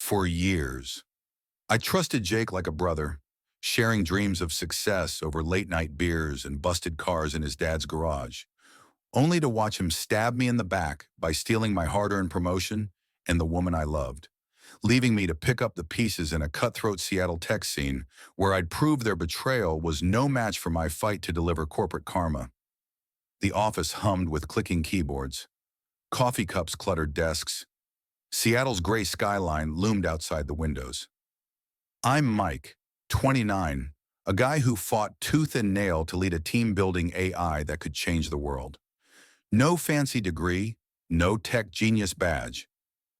For years, I trusted Jake like a brother, sharing dreams of success over late-night beers and busted cars in his dad's garage, only to watch him stab me in the back by stealing my hard-earned promotion and the woman I loved, leaving me to pick up the pieces in a cutthroat Seattle tech scene where I'd prove their betrayal was no match for my fight to deliver corporate karma. The office hummed with clicking keyboards. Coffee cups cluttered desks. Seattle's gray skyline loomed outside the windows. I'm Mike, 29, a guy who fought tooth and nail to lead a team-building AI that could change the world. No fancy degree, no tech genius badge,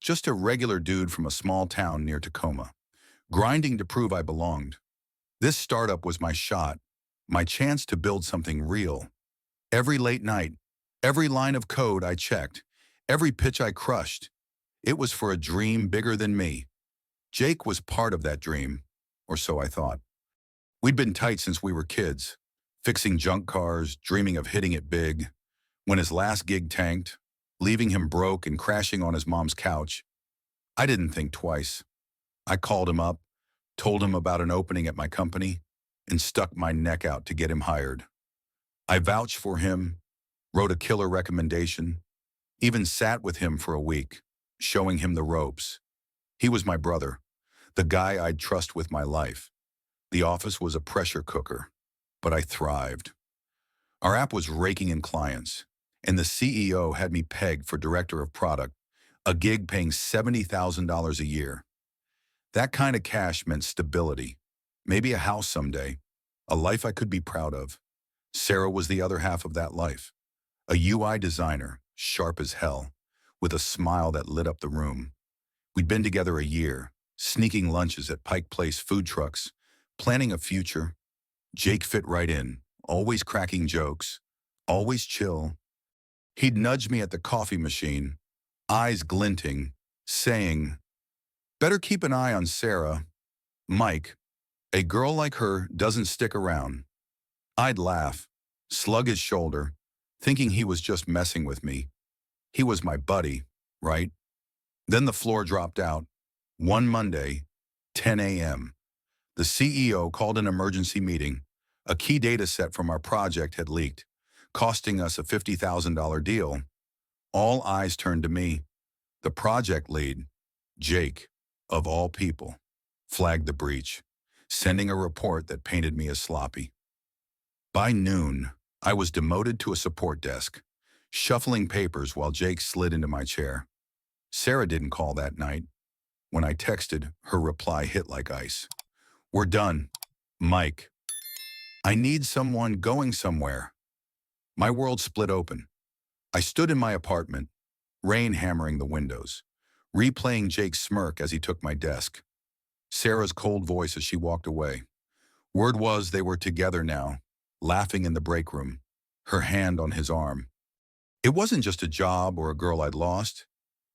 just a regular dude from a small town near Tacoma, grinding to prove I belonged. This startup was my shot, my chance to build something real. Every late night, every line of code I checked, every pitch I crushed, it was for a dream bigger than me. Jake was part of that dream, or so I thought. We'd been tight since we were kids, fixing junk cars, dreaming of hitting it big. When his last gig tanked, leaving him broke and crashing on his mom's couch, I didn't think twice. I called him up, told him about an opening at my company, and stuck my neck out to get him hired. I vouched for him, wrote a killer recommendation, even sat with him for a week, showing him the ropes. He was my brother, the guy I'd trust with my life. The office was a pressure cooker, but I thrived. Our app was raking in clients, and the CEO had me pegged for director of product, a gig paying $70,000 a year. That kind of cash meant stability, maybe a house someday, a life I could be proud of. Sarah was the other half of that life, a UI designer, sharp as hell, with a smile that lit up the room. We'd been together a year, sneaking lunches at Pike Place food trucks, planning a future. Jake fit right in, always cracking jokes, always chill. He'd nudge me at the coffee machine, eyes glinting, saying, "Better keep an eye on Sarah. Mike, a girl like her doesn't stick around." I'd laugh, slug his shoulder, thinking he was just messing with me. He was my buddy, right? Then the floor dropped out. One Monday, 10 a.m. The CEO called an emergency meeting. A key data set from our project had leaked, costing us a $50,000 deal. All eyes turned to me. The project lead, Jake, of all people, flagged the breach, sending a report that painted me as sloppy. By noon, I was demoted to a support desk, shuffling papers while Jake slid into my chair. Sarah didn't call that night. When I texted, her reply hit like ice. "We're done. Mike. I need someone going somewhere." My world split open. I stood in my apartment, rain hammering the windows, replaying Jake's smirk as he took my desk. Sarah's cold voice as she walked away. Word was they were together now, laughing in the break room, her hand on his arm. It wasn't just a job or a girl I'd lost.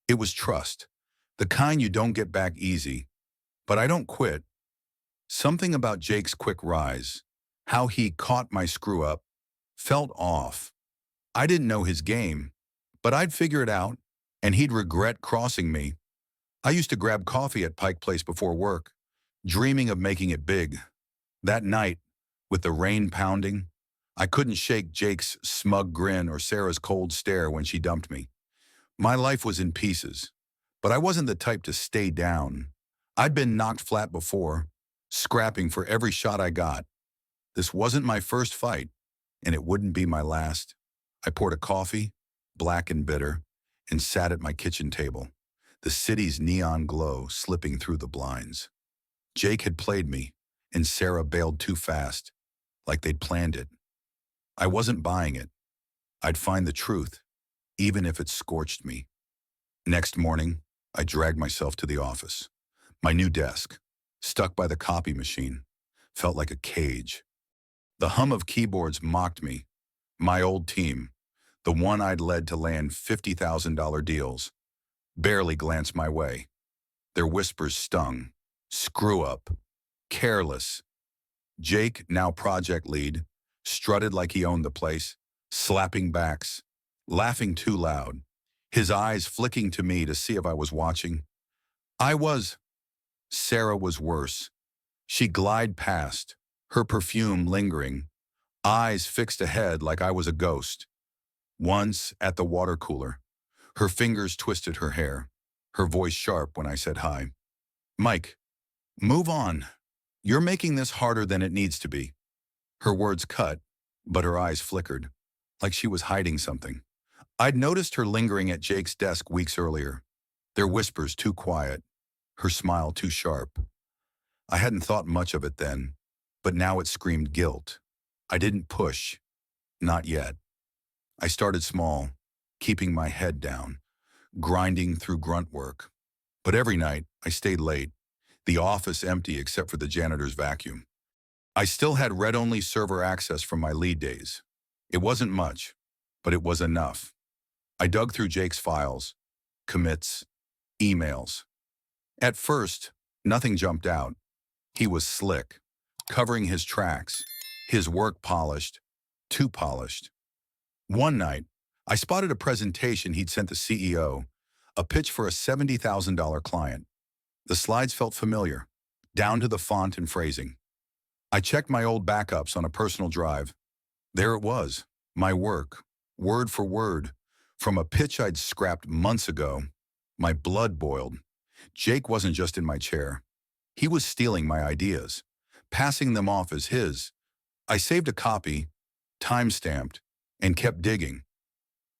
It was trust, the kind you don't get back easy. But I don't quit. Something about Jake's quick rise, how he caught my screw up, felt off. I didn't know his game, but I'd figure it out, and he'd regret crossing me. I used to grab coffee at Pike Place before work, dreaming of making it big. That night, with the rain pounding, I couldn't shake Jake's smug grin or Sarah's cold stare when she dumped me. My life was in pieces, but I wasn't the type to stay down. I'd been knocked flat before, scrapping for every shot I got. This wasn't my first fight, and it wouldn't be my last. I poured a coffee, black and bitter, and sat at my kitchen table, the city's neon glow slipping through the blinds. Jake had played me, and Sarah bailed too fast, like they'd planned it. I wasn't buying it. I'd find the truth, even if it scorched me. Next morning, I dragged myself to the office. My new desk, stuck by the copy machine, felt like a cage. The hum of keyboards mocked me. My old team, the one I'd led to land $50,000 deals, barely glanced my way. Their whispers stung. Screw up. Careless. Jake, now project lead, strutted like he owned the place, slapping backs, laughing too loud, his eyes flicking to me to see if I was watching. I was, Sarah was worse. She glided past, her perfume lingering, eyes fixed ahead like I was a ghost. Once, at the water cooler, her fingers twisted her hair, her voice sharp when I said hi. Mike, move on. You're making this harder than it needs to be. Her words cut, but her eyes flickered, like she was hiding something. I'd noticed her lingering at Jake's desk weeks earlier, their whispers too quiet, her smile too sharp. I hadn't thought much of it then, but now it screamed guilt. I didn't push, not yet. I started small, keeping my head down, grinding through grunt work. But every night, I stayed late, the office empty except for the janitor's vacuum. I still had read-only server access from my lead days. It wasn't much, but it was enough. I dug through Jake's files, commits, emails. At first, nothing jumped out. He was slick, covering his tracks, his work polished, too polished. One night, I spotted a presentation he'd sent the CEO, a pitch for a $70,000 client. The slides felt familiar, down to the font and phrasing. I checked my old backups on a personal drive. There it was, my work, word for word, from a pitch I'd scrapped months ago. My blood boiled. Jake wasn't just in my chair. He was stealing my ideas, passing them off as his. I saved a copy, time-stamped, and kept digging.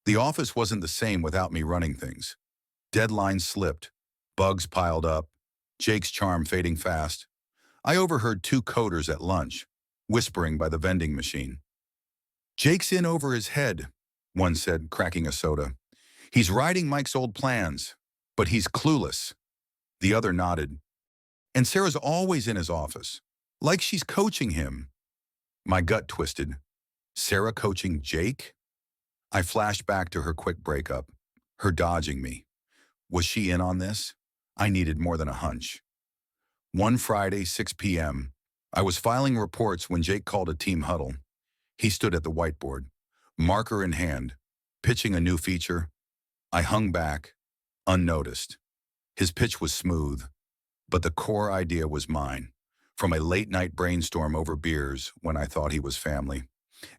The office wasn't the same without me running things. Deadlines slipped, bugs piled up, Jake's charm fading fast. I overheard two coders at lunch, whispering by the vending machine. Jake's in over his head, one said, cracking a soda. He's riding Mike's old plans, but he's clueless. The other nodded. And Sarah's always in his office, like she's coaching him. My gut twisted. Sarah coaching Jake? I flashed back to her quick breakup, her dodging me. Was she in on this? I needed more than a hunch. One Friday, 6 p.m., I was filing reports when Jake called a team huddle. He stood at the whiteboard, marker in hand, pitching a new feature. I hung back, unnoticed. His pitch was smooth, but the core idea was mine, from a late-night brainstorm over beers when I thought he was family.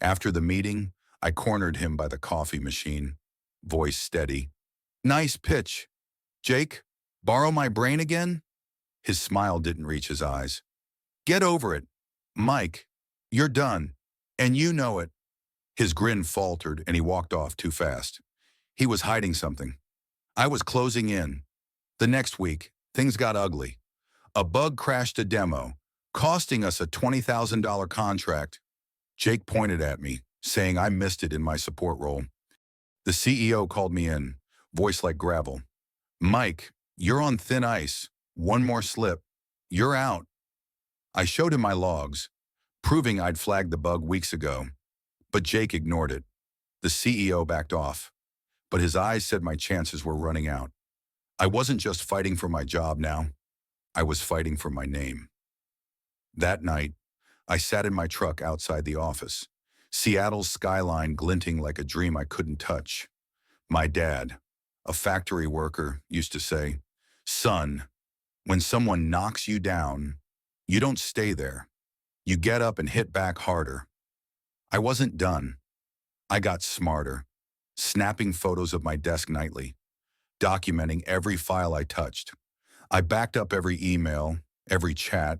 After the meeting, I cornered him by the coffee machine, voice steady. Nice pitch. Jake, borrow my brain again? His smile didn't reach his eyes. Get over it. Mike, you're done. And you know it. His grin faltered and he walked off too fast. He was hiding something. I was closing in. The next week, things got ugly. A bug crashed a demo, costing us a $20,000 contract. Jake pointed at me, saying I missed it in my support role. The CEO called me in, voice like gravel. Mike, you're on thin ice. One more slip. You're out. I showed him my logs, proving I'd flagged the bug weeks ago. But Jake ignored it. The CEO backed off, but his eyes said my chances were running out. I wasn't just fighting for my job now. I was fighting for my name. That night, I sat in my truck outside the office, Seattle's skyline glinting like a dream I couldn't touch. My dad, a factory worker, used to say, "Son, when someone knocks you down, you don't stay there. You get up and hit back harder." I wasn't done. I got smarter, snapping photos of my desk nightly, documenting every file I touched. I backed up every email, every chat,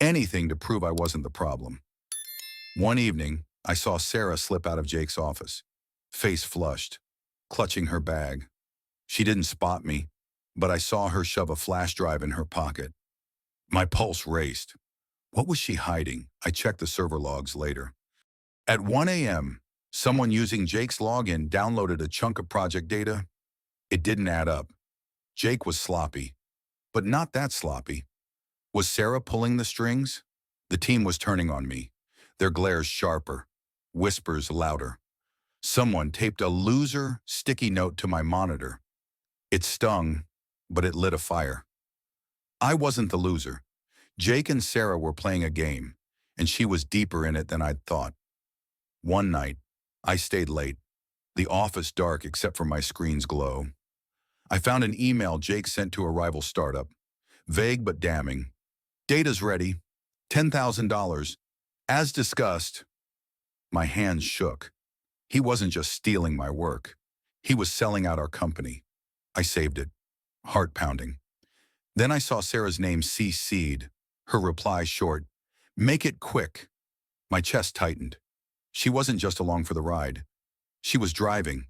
anything to prove I wasn't the problem. One evening, I saw Sarah slip out of Jake's office, face flushed, clutching her bag. She didn't spot me, but I saw her shove a flash drive in her pocket. My pulse raced. What was she hiding? I checked the server logs later. At 1 a.m., someone using Jake's login downloaded a chunk of project data. It didn't add up. Jake was sloppy, but not that sloppy. Was Sarah pulling the strings? The team was turning on me, their glares sharper, whispers louder. Someone taped a loser sticky note to my monitor. It stung, but it lit a fire. I wasn't the loser. Jake and Sarah were playing a game, and she was deeper in it than I'd thought. One night, I stayed late, the office dark except for my screen's glow. I found an email Jake sent to a rival startup, Vague but damning. Data's ready. $10,000. As discussed. My hands shook. He wasn't just stealing my work. He was selling out our company. I saved it. Heart pounding. Then I saw Sarah's name CC'd. Her reply short. Make it quick. My chest tightened. She wasn't just along for the ride. She was driving.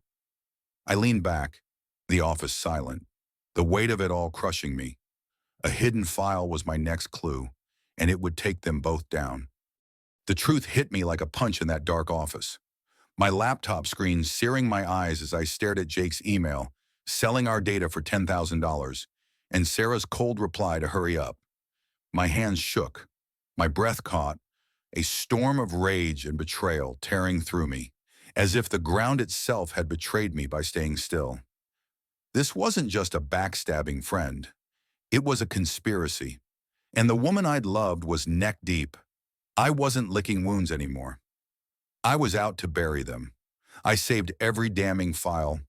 I leaned back, the office silent, the weight of it all crushing me. A hidden file was my next clue, and it would take them both down. The truth hit me like a punch in that dark office. My laptop screen searing my eyes as I stared at Jake's email, selling our data for $10,000, and Sarah's cold reply to hurry up. My hands shook. My breath caught, a storm of rage and betrayal tearing through me, as if the ground itself had betrayed me by staying still. This wasn't just a backstabbing friend. It was a conspiracy. And the woman I'd loved was neck deep. I wasn't licking wounds anymore. I was out to bury them. I saved every damning file,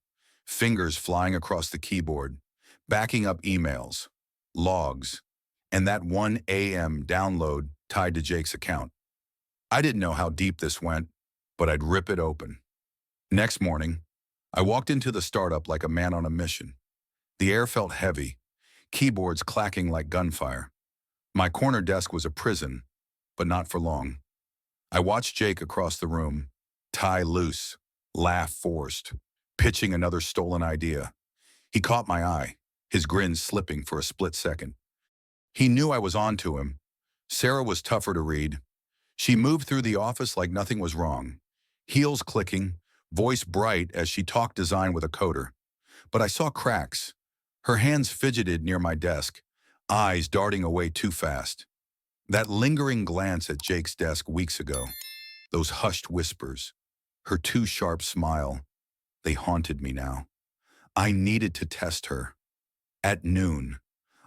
fingers flying across the keyboard, backing up emails, logs, and that 1 a.m. download tied to Jake's account. I didn't know how deep this went, but I'd rip it open. Next morning, I walked into the startup like a man on a mission. The air felt heavy, keyboards clacking like gunfire. My corner desk was a prison, but not for long. I watched Jake across the room, tie loose, laugh forced, pitching another stolen idea. He caught my eye, his grin slipping for a split second. He knew I was on to him. Sarah was tougher to read. She moved through the office like nothing was wrong, heels clicking, voice bright as she talked design with a coder. But I saw cracks. Her hands fidgeted near my desk, eyes darting away too fast. That lingering glance at Jake's desk weeks ago, those hushed whispers, her too sharp smile, they haunted me now. I needed to test her. At noon,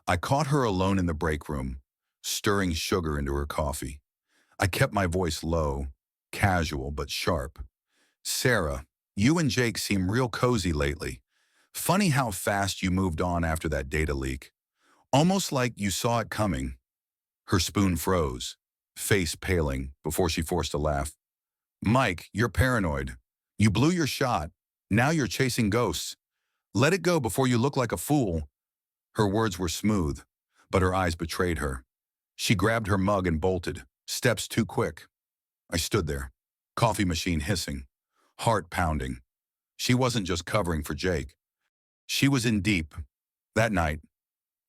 I caught her alone in the break room, stirring sugar into her coffee. I kept my voice low, casual but sharp. Sarah, you and Jake seem real cozy lately. Funny how fast you moved on after that data leak. Almost like you saw it coming. Her spoon froze, face paling before she forced a laugh. Mike, you're paranoid. You blew your shot. Now you're chasing ghosts. Let it go before you look like a fool. Her words were smooth, but her eyes betrayed her. She grabbed her mug and bolted, steps too quick. I stood there, coffee machine hissing, heart pounding. She wasn't just covering for Jake. She was in deep. That night,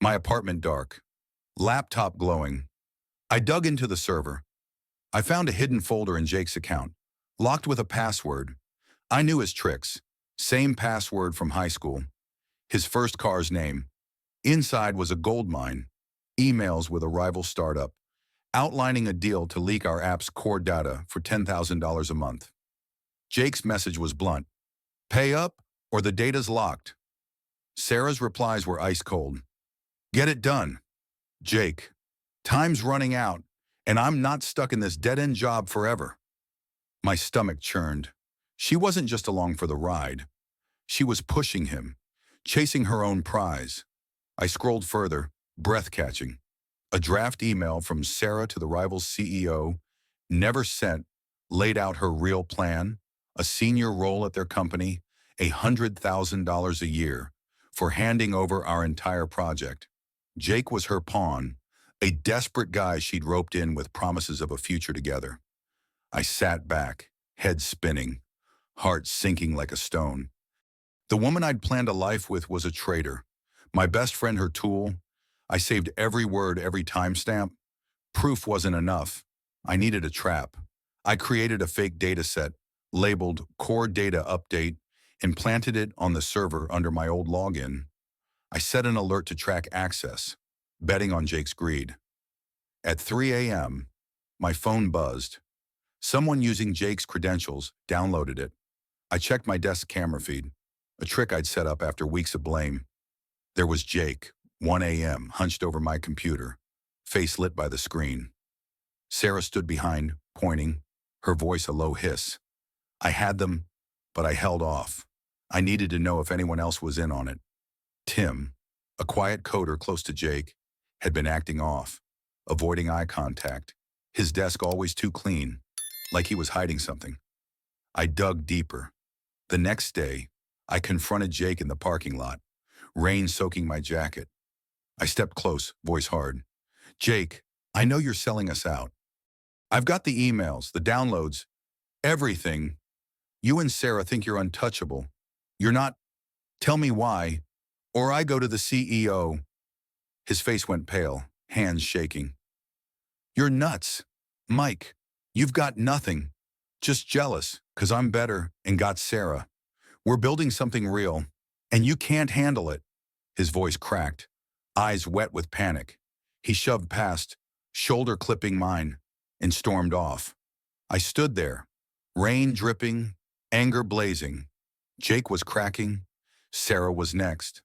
my apartment dark, laptop glowing. I dug into the server. I found a hidden folder in Jake's account, locked with a password. I knew his tricks. Same password from high school. His first car's name. Inside was a gold mine, emails with a rival startup, outlining a deal to leak our app's core data for $10,000 a month. Jake's message was blunt. Pay up or the data's locked. Sarah's replies were ice cold. Get it done. Jake, time's running out, and I'm not stuck in this dead-end job forever. My stomach churned. She wasn't just along for the ride. She was pushing him, chasing her own prize. I scrolled further, breath-catching. A draft email from Sarah to the rival's CEO, never sent, laid out her real plan, a senior role at their company, $100,000 a year, for handing over our entire project. Jake was her pawn, a desperate guy she'd roped in with promises of a future together. I sat back, head spinning, heart sinking like a stone. The woman I'd planned a life with was a traitor. My best friend her tool. I saved every word, every timestamp. Proof wasn't enough. I needed a trap. I created a fake data set, labeled Core Data Update, and planted it on the server under my old login. I set an alert to track access, betting on Jake's greed. At 3 a.m., my phone buzzed. Someone using Jake's credentials downloaded it. I checked my desk camera feed, a trick I'd set up after weeks of blame. There was Jake, 1 a.m., hunched over my computer, face lit by the screen. Sarah stood behind, pointing, her voice a low hiss. I had them, but I held off. I needed to know if anyone else was in on it. Tim, a quiet coder close to Jake, had been acting off, avoiding eye contact, his desk always too clean, like he was hiding something. I dug deeper. The next day, I confronted Jake in the parking lot, rain soaking my jacket. I stepped close, voice hard. Jake, I know you're selling us out. I've got the emails, the downloads, everything. You and Sarah think you're untouchable. You're not. Tell me why, or I go to the CEO. His face went pale, hands shaking. You're nuts. Mike, you've got nothing. Just jealous, 'cause I'm better and got Sarah. We're building something real, and you can't handle it. His voice cracked, eyes wet with panic. He shoved past, shoulder clipping mine, and stormed off. I stood there, rain dripping, anger blazing. Jake was cracking. Sarah was next.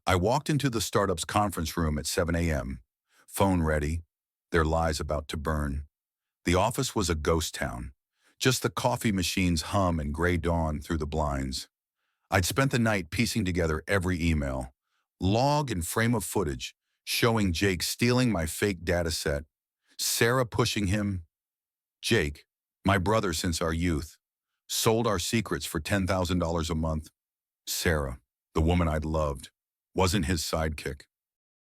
I walked into the startup's conference room at 7 a.m., phone ready, their lies about to burn. The office was a ghost town. Just the coffee machine's hum and gray dawn through the blinds. I'd spent the night piecing together every email, log and frame of footage, showing Jake stealing my fake data set, Sarah pushing him. Jake, my brother since our youth, sold our secrets for $10,000 a month. Sarah, the woman I'd loved, wasn't his sidekick.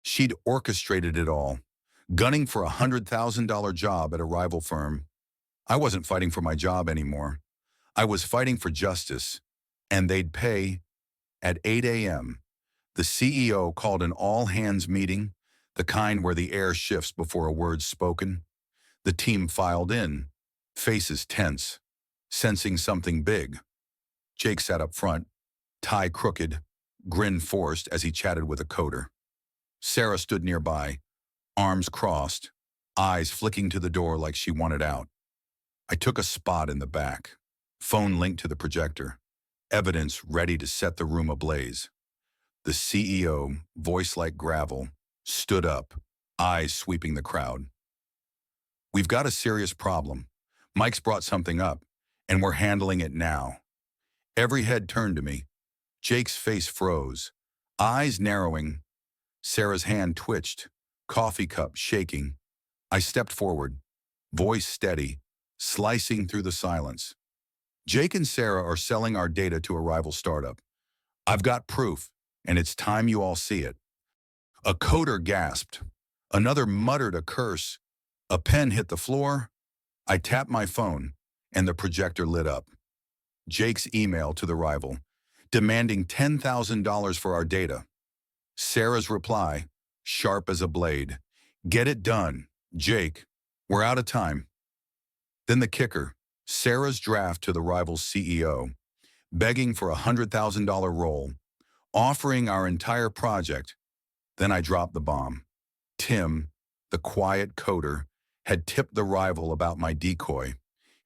She'd orchestrated it all, gunning for a $100,000 job at a rival firm. I wasn't fighting for my job anymore. I was fighting for justice, and they'd pay. At 8 a.m., the CEO called an all-hands meeting, the kind where the air shifts before a word's spoken. The team filed in, faces tense, sensing something big. Jake sat up front, tie crooked, grin forced as he chatted with a coder. Sarah stood nearby, arms crossed, eyes flicking to the door like she wanted out. I took a spot in the back, phone linked to the projector, evidence ready to set the room ablaze. The CEO, voice like gravel, stood up, eyes sweeping the crowd. We've got a serious problem. Mike's brought something up, and we're handling it now. Every head turned to me. Jake's face froze, eyes narrowing. Sarah's hand twitched, coffee cup shaking. I stepped forward, voice steady, slicing through the silence. Jake and Sarah are selling our data to a rival startup. I've got proof, and it's time you all see it. A coder gasped. Another muttered a curse. A pen hit the floor. I tapped my phone, and the projector lit up. Jake's email to the rival, demanding $10,000 for our data. Sarah's reply, sharp as a blade. Get it done, Jake. We're out of time. Then the kicker, Sarah's draft to the rival's CEO, begging for a $100,000 role, offering our entire project. Then I dropped the bomb. Tim, the quiet coder, had tipped the rival about my decoy.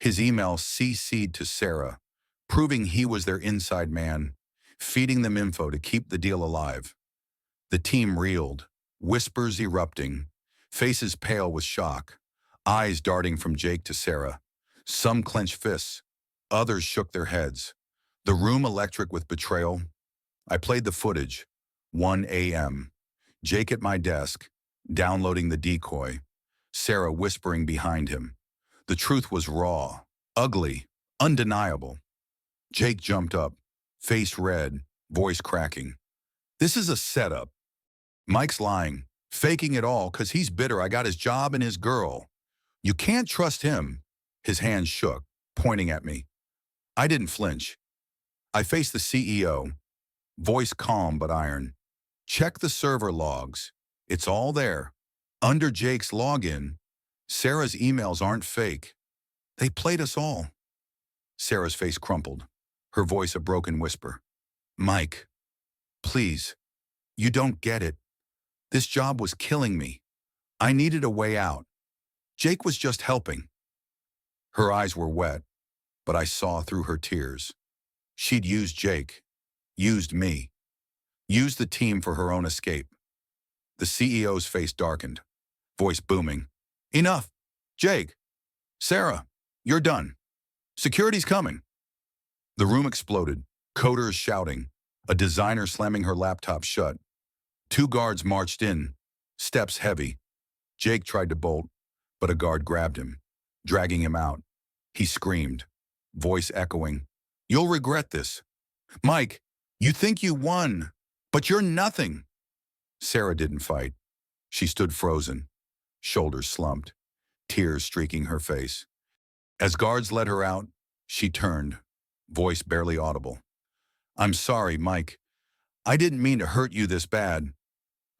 His email CC'd to Sarah, proving he was their inside man, feeding them info to keep the deal alive. The team reeled, whispers erupting, faces pale with shock, eyes darting from Jake to Sarah. Some clenched fists, others shook their heads. The room electric with betrayal. I played the footage, 1 a.m. Jake at my desk, downloading the decoy. Sarah whispering behind him. The truth was raw, ugly, undeniable. Jake jumped up, face red, voice cracking. This is a setup. Mike's lying, faking it all because he's bitter I got his job and his girl. You can't trust him. His hands shook, pointing at me. I didn't flinch. I faced the CEO, voice calm but iron. Check the server logs. It's all there. Under Jake's login, Sarah's emails aren't fake. They played us all. Sarah's face crumpled, her voice a broken whisper. Mike, please, you don't get it. This job was killing me. I needed a way out. Jake was just helping. Her eyes were wet, but I saw through her tears. She'd used Jake, used me, used the team for her own escape. The CEO's face darkened, voice booming. Enough! Jake! Sarah, you're done. Security's coming. The room exploded, coders shouting, a designer slamming her laptop shut. 2 guards marched in, Steps heavy. Jake tried to bolt, but a guard grabbed him, dragging him out. He screamed, voice echoing, "You'll regret this. Mike, you think you won, but you're nothing." Sarah didn't fight. She stood frozen, shoulders slumped, tears streaking her face. As guards led her out, she turned, voice barely audible. "I'm sorry, Mike. I didn't mean to hurt you this bad."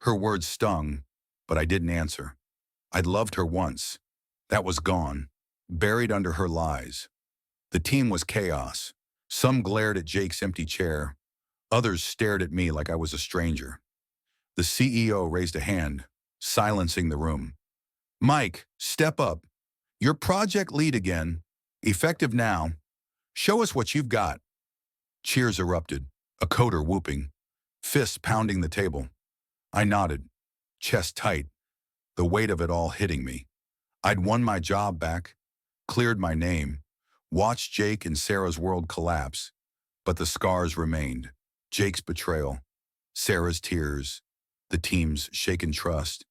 Her words stung, but I didn't answer. I'd loved her once. That was gone, buried under her lies. The team was chaos. Some glared at Jake's empty chair. Others stared at me like I was a stranger. The CEO raised a hand, silencing the room. "Mike, step up. You're project lead again. Effective now. Show us what you've got." Cheers erupted, a coder whooping, fists pounding the table. I nodded, chest tight, the weight of it all hitting me. I'd won my job back, cleared my name, watched Jake and Sarah's world collapse, but the scars remained. Jake's betrayal, Sarah's tears, the team's shaken trust.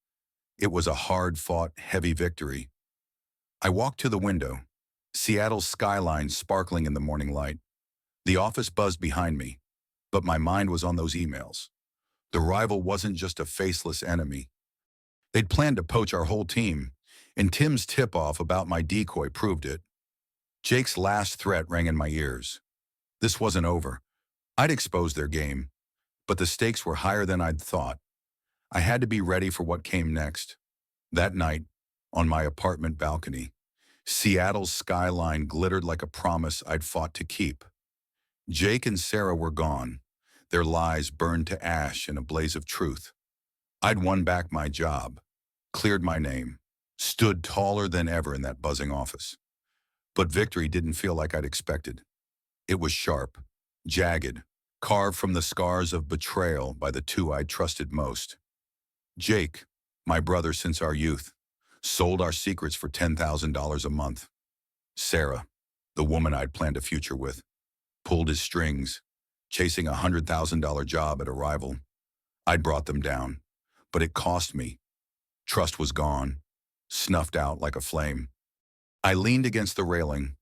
It was a hard-fought, heavy victory. I walked to the window, Seattle's skyline sparkling in the morning light. The office buzzed behind me, but my mind was on those emails. The rival wasn't just a faceless enemy. They'd planned to poach our whole team, and Tim's tip-off about my decoy proved it. Jake's last threat rang in my ears. This wasn't over. I'd exposed their game, but the stakes were higher than I'd thought. I had to be ready for what came next. That night, on my apartment balcony, Seattle's skyline glittered like a promise I'd fought to keep. Jake and Sarah were gone, their lies burned to ash in a blaze of truth. I'd won back my job, cleared my name, stood taller than ever in that buzzing office. But victory didn't feel like I'd expected. It was sharp, jagged, carved from the scars of betrayal by the two I'd trusted most. Jake, my brother since our youth, sold our secrets for $10,000 a month. Sarah, the woman I'd planned a future with, pulled his strings, chasing a $100,000 job at a rival. I'd brought them down, but it cost me. Trust was gone, snuffed out like a flame. I leaned against the railing,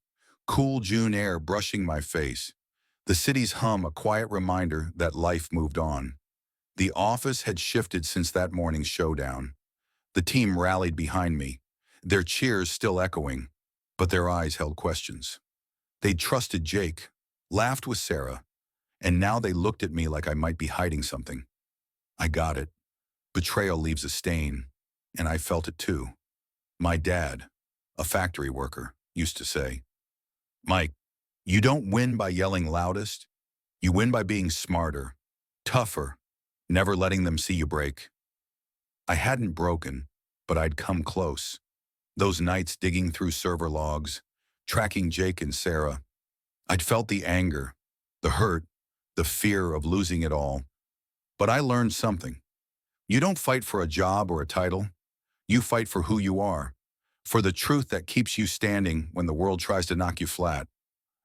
cool June air brushing my face, the city's hum a quiet reminder that life moved on. The office had shifted since that morning's showdown. The team rallied behind me, their cheers still echoing, but their eyes held questions. They'd trusted Jake, laughed with Sarah, and now they looked at me like I might be hiding something. I got it. Betrayal leaves a stain, and I felt it too. My dad, a factory worker, used to say, "Mike, you don't win by yelling loudest. You win by being smarter, tougher, never letting them see you break." I hadn't broken, but I'd come close. Those nights digging through server logs, tracking Jake and Sarah, I'd felt the anger, the hurt, the fear of losing it all. But I learned something. You don't fight for a job or a title. You fight for who you are, for the truth that keeps you standing when the world tries to knock you flat.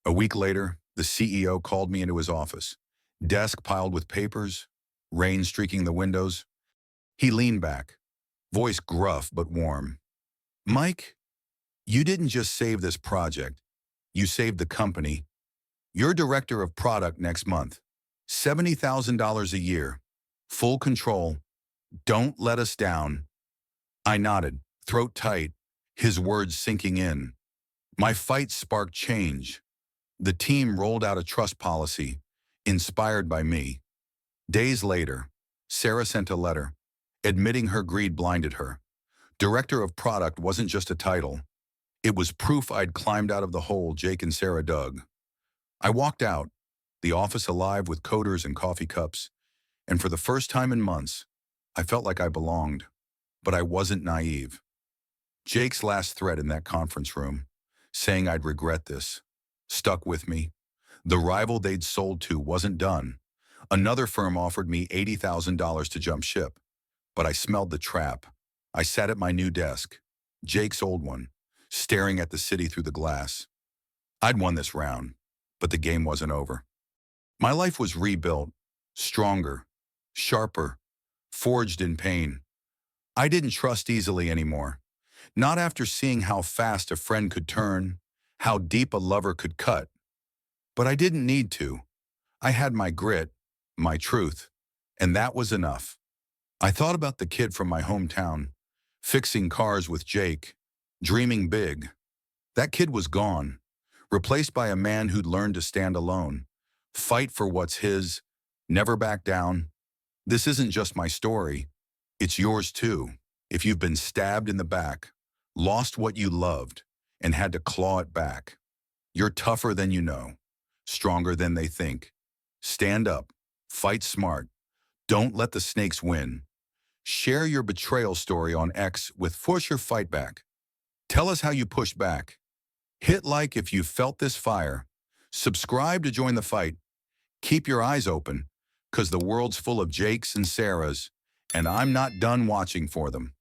A week later, the CEO called me into his office, desk piled with papers, rain streaking the windows. He leaned back, voice gruff but warm. "Mike, you didn't just save this project. You saved the company. You're director of product next month. $70,000 a year. Full control. Don't let us down." I nodded, throat tight, his words sinking in. My fight sparked change. The team rolled out a trust policy, inspired by me. Days later, Sarah sent a letter, admitting her greed blinded her. Director of product wasn't just a title. It was proof I'd climbed out of the hole Jake and Sarah dug. I walked out, the office alive with coders and coffee cups, and for the first time in months, I felt like I belonged, but I wasn't naive. Jake's last threat in that conference room, saying I'd regret this, stuck with me. The rival they'd sold to wasn't done. Another firm offered me $80,000 to jump ship, but I smelled the trap. I sat at my new desk, Jake's old one, staring at the city through the glass. I'd won this round, but the game wasn't over. My life was rebuilt, stronger, sharper, forged in pain. I didn't trust easily anymore. Not after seeing how fast a friend could turn, how deep a lover could cut. But I didn't need to. I had my grit, my truth, and that was enough. I thought about the kid from my hometown, fixing cars with Jake, dreaming big. That kid was gone, replaced by a man who'd learned to stand alone, fight for what's his, never back down. This isn't just my story. It's yours too. If you've been stabbed in the back, lost what you loved, and had to claw it back, you're tougher than you know, stronger than they think. Stand up, fight smart, don't let the snakes win. Share your betrayal story on X with Push or Fight Back. Tell us how you pushed back. Hit like if you felt this fire. Subscribe to join the fight. Keep your eyes open, because the world's full of Jakes and Sarahs, and I'm not done watching for them.